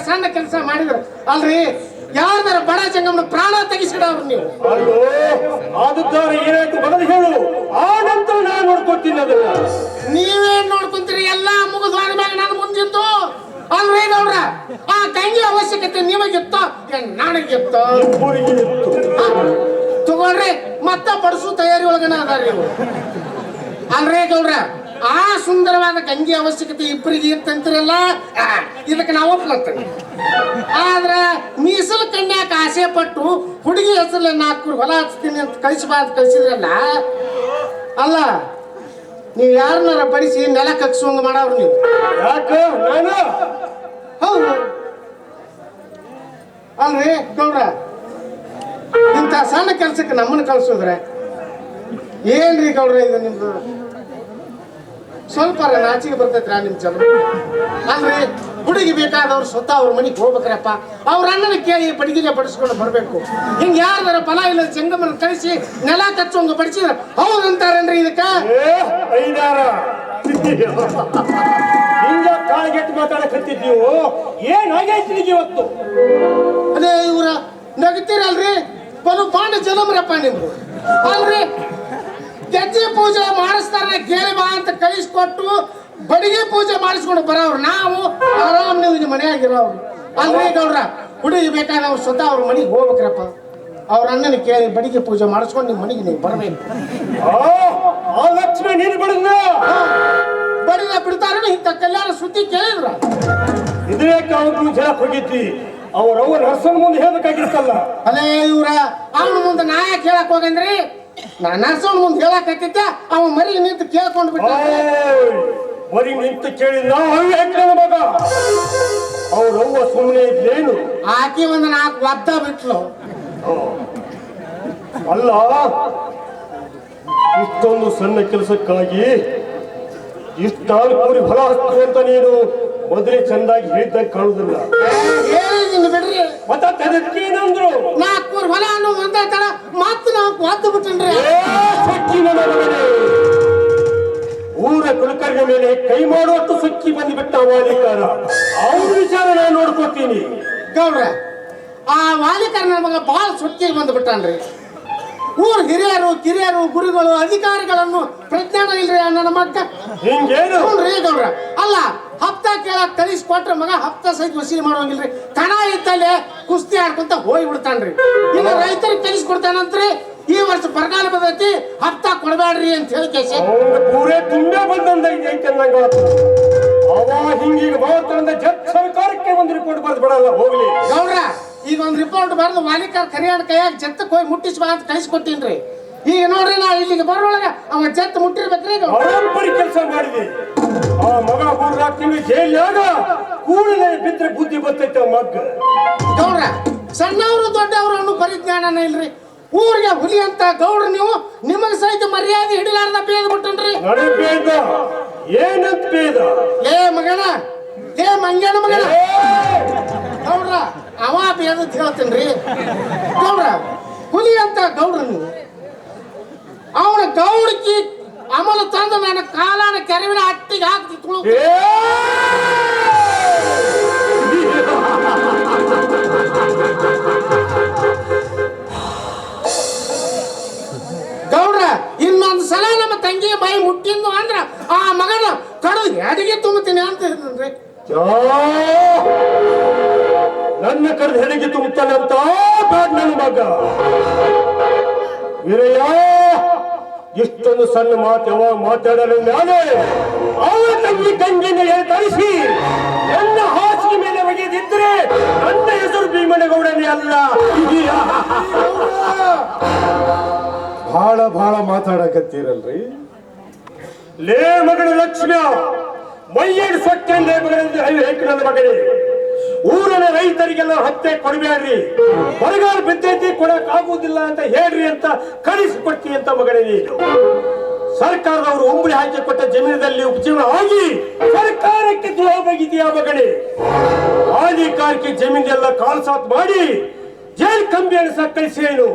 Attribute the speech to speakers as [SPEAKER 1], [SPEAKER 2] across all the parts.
[SPEAKER 1] ಸಣ್ಣ ಕೆಲಸ ಮಾಡಿದ್ರು ಅಲ್ರಿ ಯಾರ್ದಾರ ಬಡ ಜಂಗಮನ ಪ್ರಾಣ ತೆಗಿಸಿಡವ್ರು ನೀವು.
[SPEAKER 2] ಅಲ್ಲೋ ಆದದ್ದಾರ ಏನಾಯ್ತು ಮೊದಲು ಹೇಳು, ಆ ನಂತರ ನಾನು ನೋಡ್ಕೊತೀನಿ ಅದನ್ನ.
[SPEAKER 1] ನೀವೇನ್ ನೋಡ್ಕೊಂತೀರಿ? ಎಲ್ಲಾ ಮುಗಿದ್ವಾದ ಮ್ಯಾಗ ನಾನು ಮುಂದಿದ್ದು ಅಲ್ರಿ ಗೌಡ್ರ. ಆ ತಂಗಿ ಅವಶ್ಯಕತೆ ನಿಮಗಿತ್ತು ನನಗಿತ್ತು ತಗೊಳ್ರಿ. ಮತ್ತ ಬಡಿಸು ತಯಾರಿ ಒಳಗನ ಅದಾರ ನೀವು ಅಲ್ರೇ ಗೌಡ್ರ. ಆ ಸುಂದರವಾದ ಗಂಗೆ ಅವಶ್ಯಕತೆ ಇಬ್ಬರಿಗೆ ಇತ್ತಂತಿರಲ್ಲ, ಇದಕ್ಕೆ ನಾವು ಒಪ್ಲತ್ತೇವೆ. ಆದ್ರ ಮೀಸಲು ಕನ್ಯಾಕ ಆಸೆ ಪಟ್ಟು ಹುಡುಗಿ ಹೆಸರಲ್ಲಿ 4 ಹೊಲ ಹಚ್ತೀನಿ ಅಂತ ಕಳಿಸಿದ್ರಲ್ಲ, ಅಲ್ಲ ನೀವು ಯಾರನ್ನಾರ ಬಡಿಸಿ ನೆಲ ಕಗ್ಸೋಂಗ ಮಾಡವ್ರು ನೀವು. ಹೌದು ಅಲ್ರಿ ಗೌಡ್ರ. ಇಂಥ ಸಣ್ಣ ಕೆಲ್ಸಕ್ಕೆ ನಮ್ಮನ್ನು ಕಳ್ಸೋದ್ರೆ ಏನ್ರಿ ಗೌಡ್ರ ಇದು ನಿಮ್ದು? ಸ್ವಲ್ಪ ನಾಚಿಗೆ ಬರ್ತೈತ್ರ ನಿಮ್ ಚಂದ್ರ? ಅಲ್ರಿ ಹುಡುಗಿ ಬೇಕಾದವ್ರು ಸ್ವತಃ ಅವ್ರ ಮನೆಗೆ ಹೋಗ್ಬೇಕ್ರಪ್ಪ. ಅವ್ರ ಅಣ್ಣನ ಕೇಳಿ ಬಡಿಗೆಗೆ ಬಡಿಸ್ಕೊಂಡು ಬರ್ಬೇಕು. ಹಿಂಗ ಯಾರ್ದಾರ ಫಲ ಇಲ್ಲ ಜಂಗಮನ ಕಳಿಸಿ ನೆಲ ಕಚ್ಚೋಂಗ ಬಡಿಸಿದ್ರ ಹೌದಂತಾರೇನ್ರಿ ಇದಕ್ಕ?
[SPEAKER 2] ಕಾಳಿಗೆಟ್ಟು ಮಾತಾಡಕತ್ತಿದ್ದೀವು, ಏನ್ ಆಗೈತಿ ಇವತ್ತು?
[SPEAKER 1] ಅದೇ ಇವ್ರ ನಗತೀರಲ್ರಿ, ಬಲು ಪಾಂಡ ಜಲಮ್ರಪ್ಪ ನಿಮ್ದು ಅಲ್ರಿ. ಗೆಜ್ಜೆ ಪೂಜೆ ಮಾಡಿಸ್ತಾರ ಕೇಳಿ ಬಾ ಅಂತ ಕಳಿಸ್ಕೊಟ್ಟು ಬಡಿಗೆ ಪೂಜೆ ಮಾಡಿಸ್ಕೊಂಡು ಬರೋರು ನಾವು ಆರಾಮ್ ನೀವು ನಿಮ್ಮ ಮನೆಯಾಗಿರೋರು ಅಲ್ರಿ ಗೌಡ್ರ. ಹುಡುಗಿ ಬೇಕಾದವ್ರು ಸ್ವತಃ ಅವ್ರ ಮನೆಗೆ ಹೋಗ್ಬೇಕ್ರಪ್ಪ. ಅವ್ರ ಅಣ್ಣನ ಕೇಳಿ ಬಡಿಗೆ ಪೂಜೆ ಮಾಡಿಸ್ಕೊಂಡು ನಿಮ್ಮ ಮನೆಗೆ ನೀವು ಬರಬೇಕು.
[SPEAKER 2] ಲಕ್ಷ್ಮಿ ನೀನು ಬಡಿದ
[SPEAKER 1] ಬಡಿದ ಬಿಡ್ತಾರ ಇಂಥ ಕಲ್ಯಾಣ ಸುದ್ದಿ ಕೇಳಿದ್ರ
[SPEAKER 2] ಇದೇ ಕಾವು ಹೇಳಕ್ ಹೋಗಿದ್ದಿ. ಅವ್ರವ್ವ ನರ್ಸನ್ ಮುಂದೆ ಹೇಳ್ಬೇಕಾಗಿತ್ತಲ್ಲ.
[SPEAKER 1] ಅದೇ ಇವ್ರ ಅವನ ಮುಂದೆ ನಾ ಯಾಕೆ ಹೇಳಕ್ ಹೋಗಂದ್ರಿ? ನಾ ನರ್ಸನ್ ಮುಂದೆ ಹೇಳಕತ್ತಿದ್ದೆ, ಅವ ಮರಿಗೆ ನಿಂತು ಕೇಳ್ಕೊಂಡು ಬಿಟ್ಟ.
[SPEAKER 2] ಮರಿ ನಿಂತು ಕೇಳಿಲ್ಲ ಮಗ. ಅವ್ರವ್ವ ಸುಮ್ಮನೆ ಇದ್ಲೇನು?
[SPEAKER 1] ಆಕಿ ಒಂದು 4 ಒದ್ದ ಬಿಟ್ಲು.
[SPEAKER 2] ಅಲ್ಲ, ಇಷ್ಟೊಂದು ಸಣ್ಣ ಕೆಲಸಕ್ಕಾಗಿ ಇಷ್ಟು 4 ಹೊಲ ಹತ್ತು ಅಂತ ನೀನು ಮೊದಲೇ ಚಂದಾಗಿ ಹೇಳಿದ್ದಾಗ ಕಾಣುದಿಲ್ಲ.
[SPEAKER 1] ಹೇಳಿದ್ದೀನಿ ಬಿಡ್ರಿ.
[SPEAKER 2] ಮತ್ತೇನಂದ್ರು
[SPEAKER 1] 4 ಹೊಲ ಅನ್ನೋ ಒಂದೇ ತರ ಮಾತು ನಾವು ಒದ್ದು ಬಿಟ್ಟನ್ರಿ.
[SPEAKER 2] ಊರ ಕುಲಕರ್ಣಿ ಮೇಲೆ ಕೈ ಮಾಡುವಷ್ಟು ಸುಕ್ಕಿ ಬಂದುಬಿಟ್ಟ ವಾಲಿಕಾರ. ಅವ್ರ ವಿಚಾರ ನಾನು ನೋಡ್ಕೊತೀನಿ
[SPEAKER 1] ಗೌಡ್ರ. ಆ ವಾಲಿಕರ್ನ ಮಗ ಬಹಳ ಸುಕ್ಕಿಗೆ ಬಂದುಬಿಟ್ಟನ್ರಿ. ಊರ್ ಹಿರಿಯರು ಕಿರಿಯರು ಗುರುಗಳು ಅಧಿಕಾರಿಗಳನ್ನು ಪ್ರಜ್ಞಾನ ಇಲ್ರಿ ನನ್ನ ಮಕ್ಕ.
[SPEAKER 2] ಹಿಂಗೇನು
[SPEAKER 1] ರೀ ಗೌಡ್ರ? ಅಲ್ಲ, ಹಪ್ತ ಕೇಳಕ್ ಕಳಿಸ್ಕೊಟ್ರೆ ಮಗ ಹಪ್ತ ಸಹಿತ ವಸೂಲಿ ಮಾಡುವಂಗಿಲ್ರಿ. ಕಣ ಇದ್ದಲ್ಲೇ ಕುಸ್ತಿ ಆಡ್ಕೊಂತ ಹೋಗಿ ಬಿಡ್ತಾನ್ರಿ. ಇನ್ನು ರೈತರಿಗೆ ಕಳಿಸ್ಕೊಡ್ತಾನಂತ್ರಿ. ಈ ವರ್ಷ ಬರಗಾಲ ಬದೈತಿ, ಹಪ್ತ ಕೊಡಬೇಡ್ರಿ ಅಂತ ಹೇಳಿ ಕೇಸ
[SPEAKER 2] ಪೂರೇ ತುಂಬೆ ಬಂದಂದೈತೆ. ಅವ ಹಿಂಗೀಗ ಭಾರತದಿಂದ ಜತ್ ಸರ್ಕಾರಕ್ಕೆ ಒಂದು ರಿಪೋರ್ಟ್ ಬರೆದು ಬಿಡಲ್ಲ ಹೋಗ್ಲಿ
[SPEAKER 1] ಗೌಡ್ರ. ಈಗ ಒಂದು ರಿಪೋರ್ಟ್ ಬರೆದು ಮಾಲೀಕರ್ ಕರಿಯಾಣ ಕೈಯಾಗ ಜತ್ತಕ್ಕೆ ಹೋಗಿ ಮುಟ್ಟಿಸ್ ಬಾ ಅಂತ ಕಳಿಸ್ಕೊಟ್ಟೀನ್ರಿ. ಈಗ ನೋಡ್ರಿ ನಾ ಇಲ್ಲಿಗೆ ಬರೋಳಗ ಅವ ಜತ್ ಮುಟ್ಟಿರ್ಬೇಕ್ರಿ.
[SPEAKER 2] ಬರೋಬ್ಬರಿ ಕೆಲಸ ಮಾಡಿದೆ. ಆ ಮಗ 3-4 ತಿಂಗಳು ಜೈಲ್ನಾಗ ಕೂಡಲೇ ಬಿದ್ರೆ ಬುದ್ಧಿ ಬರ್ತೈತೆ ಮಗ್ಗ.
[SPEAKER 1] ಗೌಡ್ರ, ಸಣ್ಣವರು ದೊಡ್ಡವರು ಅನ್ನೋ ಪರಿಜ್ಞಾನನ ಇಲ್ರಿ. ಊರಿಗೆ ಹುಲಿ ಅಂತ ಗೌಡ್ರ ನೀವು, ನಿಮಗೆ ಸಹಿತ ಮರ್ಯಾದೆ ಹಿಡಿಲಾರ್ದ ಬೇದ್ ಬಿಟ್ಟನ್ರಿ.
[SPEAKER 2] ಬೇದ ಏನಂತ ಬೇದ?
[SPEAKER 1] ಏ ಮಗನ, ಏ ಮಂಗ್ಯಾನ ಮಗನ ಗೌಡ್ರ, ಅವ ಬೇದ ಹೇಳ್ತೇನ್ರಿ. ಗೌಡ್ರ, ಹುಲಿ ಅಂತ ಗೌಡ್ರ ನೀವು. ಅವನ ಗೌಡಕಿ ಅಮಲು ತಂದು ನನ್ನ ಕಾಲಾನ ಕೆರವಿನ ಹಟ್ಟಿಗೆ ಹಾಕ್ತಿತ್ತು. ಗೌಡ್ರ, ಇನ್ನೊಂದು ಸಲ ನಮ್ಮ ತಂಗಿ ಬಾಯಿ ಮುಟ್ಟಿದ್ದು ಅಂದ್ರ ಆ ಮಗನ ಕಡು ಹೆಡಿಗೆ ತುಂಬುತ್ತೀನಿ ಅಂತ ಹೇಳಿದ್ರಿ.
[SPEAKER 2] ನನ್ನ ಕರೆದು ಹೆಡಿಗೆ ತುಂಬುತ್ತಾನೆ ಅಂತ ಬೇಡ ನನ್ನ ಮಗ. ವೀರಯ್ಯ, ಇಷ್ಟೊಂದು ಸಣ್ಣ ಮಾತು ಯಾವಾಗ ಮಾತಾಡಲು ನಾನೇ ಅವಳ ತಂಗಿ ಗಂಗೆನ ತರಿಸಿ ನನ್ನ ಹಾಸಿಗೆ ಮೇಲೆ ಒಗೆದಿದ್ರೆ ನನ್ನ ಹೆಸರು ಭೀಮನಗೌಡನೇ ಅಲ್ಲ.
[SPEAKER 3] ಬಹಳ ಮಾತಾಡಕತ್ತೀರಲ್ರಿ?
[SPEAKER 2] ಲೇ ಮಗಳು ಲಕ್ಷ್ಮ್ಯ, ಮೈಯೇಡು ಸೊಟ್ಟೆ ಮಗಳಲ್ಲಿ ನನ್ನ ಮಗಳೇ. ಊರಿನ ರೈತರಿಗೆಲ್ಲ ಹತ್ತೆ ಕೊಡಬೇಡ್ರಿ, ಬರಗಾಲ ಬಿದ್ದೈತಿ ಕೊಡಕ್ ಆಗುವುದಿಲ್ಲ ಅಂತ ಹೇಳ್ರಿ ಅಂತ ಕಳಿಸಿಕೊಡ್ತಿ ಅಂತ ಮಗಳೇ ನೀನು. ಸರ್ಕಾರದವರು ಉಂಬಳಿ ಹಾಕಿ ಕೊಟ್ಟ ಜಮೀನದಲ್ಲಿ ಉಪಜೀವನ ಆಗಿ ಸರ್ಕಾರಕ್ಕೆ ದ್ರೋಹ ಬಗೆದಿಯಾ ಮಗಳೇ. ಅಧಿಕಾರಕ್ಕೆ ಜಮೀನೆಲ್ಲ ಕಾಲ್ಸಾತ್ ಮಾಡಿ ಜೈಲ್ ಕಂಬಿ ಅಣಿಸ ಕಳಿಸೇನು.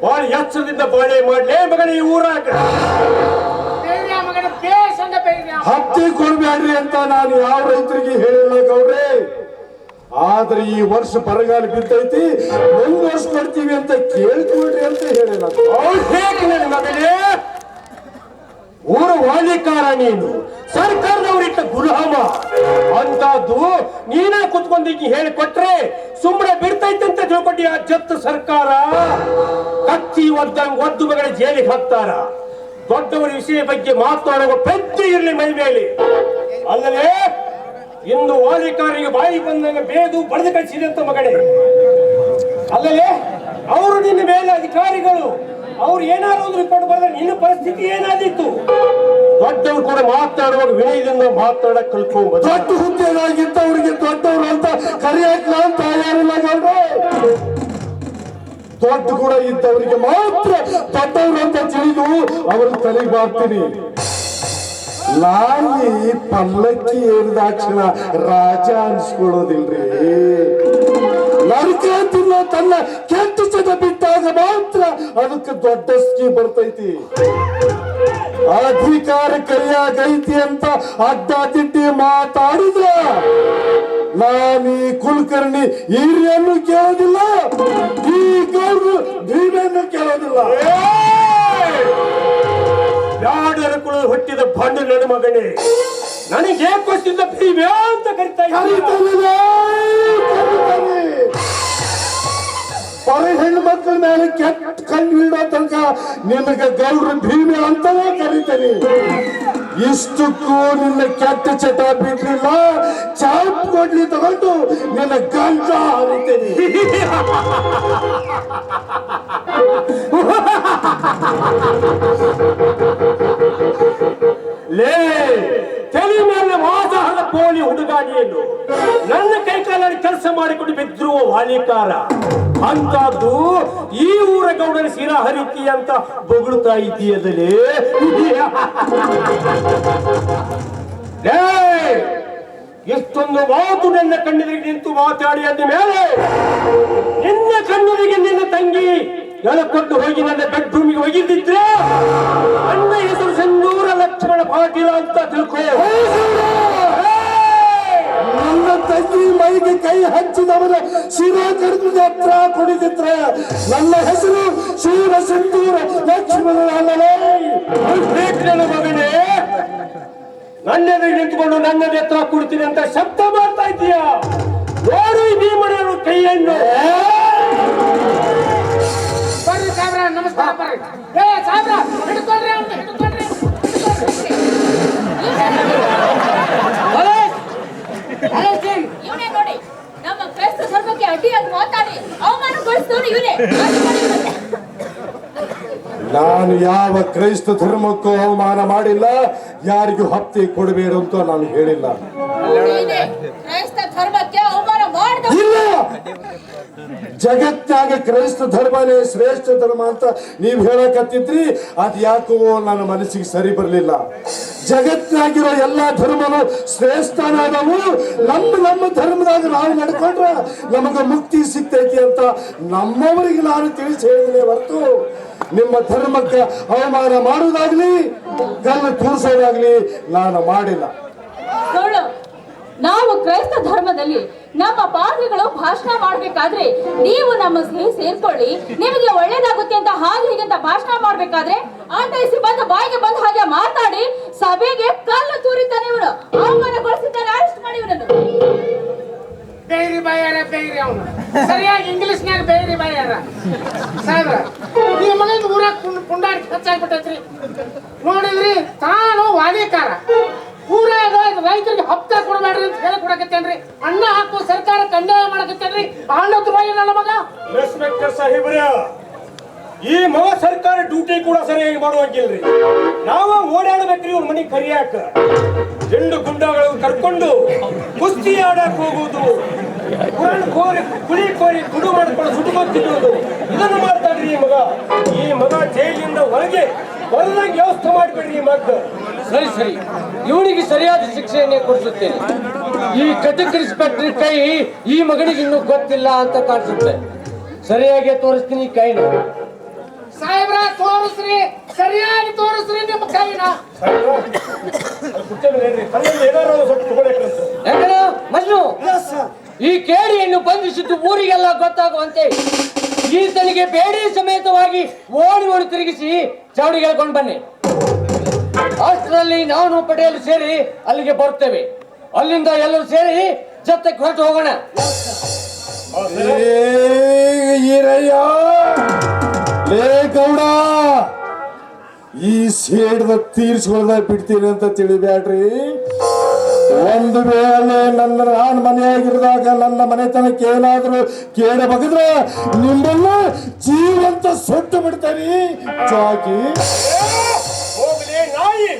[SPEAKER 2] ಬಾಳ ಎಚ್ಚರದಿಂದ ಬಾಳೆ ಮಾಡ್ಲೇ ಮಗಳೇ ಈ ಊರಾಗ.
[SPEAKER 3] ಹತ್ತಿ ಕೊಡ್ಬೇಡ್ರಿ ಅಂತ ನಾನು ಯಾವ ರೈತರಿಗೆ ಹೇಳಿಲ್ಲ ಗೌಡ್ರೆ. ಆದ್ರೆ ಈ ವರ್ಷ ಬರಗಾಲ ಬಿದ್ದೈತಿ ಒಂದು ವರ್ಷ ಕೊಡ್ತೀವಿ ಅಂತ ಕೇಳ್ಕೊಳ್ರಿ ಅಂತ ಹೇಳಿ
[SPEAKER 2] ನನ್ನ ಮಗಳೇ, ಊರ ವಾಲಿಕಾರ ನೀನು, ಸರ್ಕಾರದವರಿಟ್ಟ ಗುಲಾಮ ಅಂತದ್ದು ನೀನೇ ಕುತ್ಕೊಂಡಿ ಹೇಳಿಕೊಟ್ರೆ ಸುಮ್ಮನೆ ಬಿಡ್ತೈತೆ ಅಂತ ತಿಳ್ಕೊಂಡಿ ಆ ಜತ್ತು ಸರ್ಕಾರ ಕತ್ತಿ ಒದ್ದು ಮಗಳ ಜೈಲಿಗೆ ಹಾಕ್ತಾರ. ದೊಡ್ಡವರ ವಿಷಯ ಬಗ್ಗೆ ಮಾತನಾಡುವ ಪೆದ್ದು ಇರಲಿ ಮೈ ಮೇಲೆ. ಅಲ್ಲದೆ ಇಂದು ವಾಲಿಕಾರಿಗೆ ಬಾಯಿ ಬಂದಾಗ ಬೇದು ಬಡದು ಕಳಿಸಿದೆ ಅಂತ ಮಗನೇ. ಅಲ್ಲದೆ ಅವರು ನಿನ್ನ ಮೇಲೆ ಅಧಿಕಾರಿಗಳು, ಅವ್ರು ಏನಾದ್ರು ಒಂದು ರಿಪೋರ್ಟ್ ಬರೆದ್ರೆ ನಿನ್ನ ಪರಿಸ್ಥಿತಿ ಏನಾದಿತ್ತು? ದೊಡ್ಡವರು ಕೂಡ ಮಾತನಾಡುವಾಗ ವಿನಯದಿಂದ ಮಾತನಾಡಕ್ ಕಲ್ತ್ಕೊಂಡ್ಬ.
[SPEAKER 3] ದೊಡ್ಡ ಹುದ್ದೆಗಾಗಿದ್ದವರಿಗೆ ದೊಡ್ಡವರು ಅಂತ ಕರೆಯಕ್ ನಾನ್ ತಯಾರಿಲ್ಲ ಗೌಡ್ರೆ. ದೊಡ್ಡ ಕೂಡ ಇದ್ದವರಿಗೆ ಮಾತ್ರ ದೊಡ್ಡವರು ಅಂತ ತಿಳಿದು ಅವ್ರ ತಲೆಗೆ ಬಾರ್ತೀನಿ. ನಾಯಿ ಪಲ್ಲಕ್ಕಿ ಏರಿದಾಕ್ಷಣ ರಾಜ ಅನ್ಸ್ಕೊಳ್ಳೋದಿಲ್ರಿ. ನರಕ ತಿನ್ನೋ ತನ್ನ ಕೆಟ್ಟ ಚಟ ಬಿಟ್ಟಾಗ ಮಾತ್ರ ಅದಕ್ಕೆ ದೊಡ್ಡ ಸ್ಕೀಮ್ ಬರ್ತೈತಿ. ಅಧಿಕಾರ ಕರಿಯಾಗೈತಿ ಅಂತ ಅಡ್ಡ ತಿಡ್ಡಿ ಮಾತಾಡಿದ್ರ ನಾನು ಈ ಕುಲಕರ್ಣಿ ಹಿರಿಯನ್ನು ಕೇಳೋದಿಲ್ಲ, ಈ ಗೌಡ್ರು ಭೀಮೆಯನ್ನು ಕೇಳೋದಿಲ್ಲ.
[SPEAKER 2] ಯಾಡರ ಕುಳ ಹುಟ್ಟಿದ ಬಂಡು ನನ್ನ ಮಗನೇ, ನನಗೆ ಗೊತ್ತಿದ್ದ ಭೀಮೆ ಅಂತ ಕರಿತಾ
[SPEAKER 3] ಪರ ಹೆಣ್ಣು ಮಕ್ಕಳ ಮೇಲೆ ಕೆಟ್ಟ ಕಣ್ಣು ಇಡೋ ತನಕ ನಿನಗೆ ಗೌಡ್ರ ಭೀಮೆ ಅಂತಾನೆ ಕರೀತೇನೆ. ಇಷ್ಟಕ್ಕೂ ನಿನ್ನ ಕೆಟ್ಟ ಚಟ ಬಿಡ್ಲಿಲ್ಲ, ಚಾಪ್ ಕೊಡ್ಲಿ ತಗೊಂಡು ನಿನ್ನ ಗಂಟ ಹರಿತೇನೆ.
[SPEAKER 2] ಲೇ ತಲೆ ಮೇಲೆ ವಾದಹದ ಪೋಲಿ ಹುಡುಗಾಡಿಯನ್ನು ನನ್ನ ಕೈಕಾಲಲ್ಲಿ ಕೆಲಸ ಮಾಡಿಕೊಂಡು ಬಿದ್ದಿರುವ ವಾಲಿಕಾರ ಅಂತದ್ದು ಈ ಊರ ಗೌಡನ ಶಿರ ಹರಿತಿ ಅಂತ ಬೊಗಳುತ್ತಾ ಇದೆಯದಲೇ. ಎಷ್ಟೊಂದು ಮಾತು ನನ್ನ ಕಣ್ಣೆದುರಿಗೆ ನಿಂತು ಮಾತಾಡಿ ಅಂದ ಮೇಲೆ ನಿನ್ನ ಕಣ್ಣೆದುರಿಗೆ ನಿನ್ನ ತಂಗಿ ಎಳಕೊಟ್ಟು ಹೋಗಿ ನನ್ನ ಬೆಡ್ರೂಮಿಗೆ ಒಯ್ದಿದ್ರೆ ನನ್ನ ಹೆಸರು ಸಂದೂರ ಲಕ್ಷ್ಮಣ ಪಾಟೀಲ ಅಂತ ತಿಳ್ಕೋ.
[SPEAKER 3] ನನ್ನ ತಂಗಿ ಮೈಗೆ ಕೈ ಹಚ್ಚಿದವರ ಶಿರ ಕಡಿದು ಹತ್ರ ಕುಡಿದಿದ್ರ ನನ್ನ ಹೆಸರು ಶಿವ ಸಿಂಧೂರ ಲಕ್ಷ್ಮಣ ಅಲ್ಲವೇ?
[SPEAKER 2] ನನ್ನ ಮಗನೇ, ನನ್ನೆದುರಿಗೆ ನಿಂತುಕೊಂಡು ನನ್ನ ಎತ್ತರ ಕುಡ್ತೀನಿ ಅಂತ ಶಬ್ದ ಮಾಡ್ತಾ ಇದೀಯ. ನೋಡು ಈ ಭೀಮನೆಯವರು ಕೈಯನ್ನು.
[SPEAKER 1] ಬರ್ರಿ ಸಾಬ್ರ, ನಮಸ್ಕಾರ. ಬರ್ರಿ. ಏ ಸಾಬ್ರ, ಹಿಡ್ಕೊಳ್ರಿ ಅವ್ನ, ಹಿಡ್ಕೊಳ್ರಿ.
[SPEAKER 4] ಇವನೇ ನೋಡಿ, ನಮ್ಮ ಕ್ರೈಸ್ತ ಧರ್ಮಕ್ಕೆ ಅಡ್ಡಿಯಾಗಿ ಮಾತಾಡಿ ಅವಮಾನಗೊಳಿಸಿದವನು ಇವನೇ.
[SPEAKER 3] ನಾನು ಯಾವ ಕ್ರೈಸ್ತ ಧರ್ಮಕ್ಕೂ ಅವಮಾನ ಮಾಡಿಲ್ಲ, ಯಾರಿಗೂ ಹತ್ಯೆ ಕೊಡಬೇಡ ಅಂತ ನಾನು ಹೇಳಿಲ್ಲ.
[SPEAKER 4] ನೀನೇ ಕ್ರೈಸ್ತ ಧರ್ಮಕ್ಕೆ ಅವಮಾನ ಮಾಡಿದ.
[SPEAKER 3] ಇಲ್ಲ, ಜಗತ್ತಾಗ ಕ್ರೈಸ್ತ ಧರ್ಮನೇ ಶ್ರೇಷ್ಠ ಧರ್ಮ ಅಂತ ನೀವು ಹೇಳಕತ್ತಿದ್ರಿ. ಅದ್ ಯಾಕೋ ನನ್ನ ಮನಸ್ಸಿಗೆ ಸರಿ ಬರಲಿಲ್ಲ. ಜಗತ್ತಿನಾಗಿರೋ ಎಲ್ಲಾ ಧರ್ಮನು ಶ್ರೇಷ್ಠನಾದವು. ನಮ್ಮ ಧರ್ಮದಾಗ ನಾವು ನಡ್ಕೊಂಡ್ರ ನಮಗ ಮುಕ್ತಿ ಸಿಗ್ತೈತಿ ಅಂತ ನಮ್ಮವರಿಗೆ ನಾನು ತಿಳಿಸಿ ಹೇಳಿದ್ರೆ ಹೊರತು ನಿಮ್ಮ ಧರ್ಮಕ್ಕೆ ಅವಮಾನ ಮಾಡುವುದಾಗ್ಲಿ ಕಲ್ಲು ತೂರಿಸೋದಾಗ್ಲಿ ನಾನು ಮಾಡಿಲ್ಲ.
[SPEAKER 4] ನೋಡು, ನಾವು ಕ್ರೈಸ್ತ ಧರ್ಮದಲ್ಲಿ ನಮ್ಮ ಪಾದ್ರಿಗಳು ಭಾಷಣ ಮಾಡ್ಬೇಕಾದ್ರೆ ನೀವು ನಮ್ಮ ಸೇರ್ಕೊಳ್ಳಿ, ನಿಮಗೆ ಒಳ್ಳೇದಾಗುತ್ತೆ ಅಂತ ಹಾಗೆ ಹೀಗೆ ಅಂತ ಭಾಷಣ ಮಾಡ್ಬೇಕಾದ್ರೆ ಆಟೈಸಿ ಬಂದ ಬಾಯಿಗೆ ಬಂದ ಹಾಗೆ ಮಾತಾಡಿ ಸಭೆಗೆ ಕಲ್ಲು ತೂರಿತಾನೆ ಇವನು, ಅವಮಾನಗೊಳಿಸಿದ್ದಾನೆ. ಅರೆಸ್ಟ್ ಮಾಡಿ ಇವನನ್ನು.
[SPEAKER 1] ಬೇರಿ ಬಾಯಾರ ಬೇರಿ ಅವನು ಸರಿಯಾಗಿ ಇಂಗ್ಲಿಷ್ನಾಗ ಬೇರಿ ಬಾಯಾರ. ಸಾಹೇಬ್ರ, ಈ ಮಗನ ಊರಾಗ ಪುಂಡಾಡಿ ಹೆಚ್ಚಾಗ್ಬಿಟ್ಟೈತ್ರಿ. ನೋಡಿದ್ರಿ, ತಾನು ವಾಲಿಕಾರ ಊರಾಗ ರೈತರಿಗೆ ಹಪ್ತ ಕೊಡಬೇಡ್ರಿ ಅಂತ ಹೇಳಿ ಕೊಡಕತ್ತೇನ್ರಿ. ಅಣ್ಣ ಹಾಕೋ ಸರ್ಕಾರಕ್ಕೆ ಅನ್ಯಾಯ ಮಾಡಕತ್ತೇನ್ರಿ. ಅಣ್ಣತ್ರ ಬಾಯಿ ನನ್ನ ಮಗ.
[SPEAKER 2] ಇನ್ಸ್ಪೆಕ್ಟರ್ ಸಾಹೇಬ್ರ, ಈ ಮಗ ಸರ್ಕಾರ ಡ್ಯೂಟಿ ಕೂಡ ಸರಿಯಾಗಿ ಮಾಡುವಂಗಿಲ್ರಿ. ನಾವ ಓಡಾಡಬೇಕ್ರಿ ಇವ್ರ ಮನೆಗೆ ಕರಿಯಾಕ. ಜಂಡು ಗುಂಡಗಳು ಕರ್ಕೊಂಡು ಕುಸ್ತಿ ಆಡಕ್ ಹೋಗುವುದು, ಕುಳಿ ಕೋರಿ ಕುಡು ಮಾಡ್ಕೊಂಡು ಸುಟ್ಟುಕೊತ್ತಿರುವುದು, ಇದನ್ನು ಮಾಡ್ತಾಡ್ರಿ ಈ ಮಗ ಜೈಲಿಂದ ಹೊರಗೆ ಬರದಂಗೆ ವ್ಯವಸ್ಥೆ ಮಾಡಿಬಿಡ್ರಿ ಈ ಮಗ.
[SPEAKER 5] ಸರಿ, ಇವನಿಗೆ ಸರಿಯಾದ ಶಿಕ್ಷೆಯನ್ನೇ ಕೊಡಿಸುತ್ತೇನೆ. ಈ ಕಟಕ್ ಇನ್ಸ್ಪೆಕ್ಟರ್ ಕೈ ಈ ಮಗನಿಗೆ ಇನ್ನೂ ಗೊತ್ತಿಲ್ಲ ಅಂತ ಕಾಣಿಸುತ್ತೆ. ಸರಿಯಾಗಿ ತೋರಿಸ್ತೀನಿ ಕೈನ.
[SPEAKER 1] ಸಾಹೇಬ್ರ, ತೋರಿಸ್ರಿ, ಸರಿಯಾಗಿ ತೋರಿಸ್ರಿ ನಿಮ್ಮ ಕೈನ.
[SPEAKER 2] ಏನಾರು ಸ್ವಲ್ಪ ತಗೊಳ್ಬೇಕಂತ
[SPEAKER 5] ಯಾಕಂದ್ರೆ ಮಜ್ನು ಈ ಕೇಡಿಯನ್ನು ಬಂಧಿಸಿದ್ದು ಊರಿಗೆಲ್ಲ ಗೊತ್ತಾಗುವಂತೆ ಈತನಿಗೆ ಬೇಡಿ ಸಮೇತವಾಗಿ ಓಡಿ ತಿರುಗಿಸಿ ಚೌಡಿಗೆ ಹೇಳ್ಕೊಂಡು ಬನ್ನಿ. ಅಷ್ಟರಲ್ಲಿ ನಾನು ಪಟೇಲ್ ಸೇರಿ ಅಲ್ಲಿಗೆ ಬರ್ತೇವೆ. ಅಲ್ಲಿಂದ ಎಲ್ಲರೂ ಸೇರಿ ಜೊತೆಗೆ ಹೊರಟು ಹೋಗೋಣ.
[SPEAKER 3] ಈರಯ್ಯ, ಲೇ ಗೌಡ, ಈ ಸೇಡ್ದ ತೀರ್ಸ್ಕೊಳ್ದ ಬಿಡ್ತೀನಿ ಅಂತ ತಿಳಿಬ್ಯಾಡ್ರಿ. ಒಂದು ವೇಳೆ ನಾನು ಮನೆಯಾಗಿರಿದಾಗ ನನ್ನ ಮನೆತನಕ್ಕೆ ಏನಾದ್ರೂ ಕೇಳ ಬಗದ್ರೆ ನಿಮ್ಮನ್ನ ಜೀವಂತ ಸೊಟ್ಟು ಬಿಡ್ತಾರಿ ಜಾಗಿ.
[SPEAKER 2] ಹೋಗ್ಲಿ ನಾಯಿ.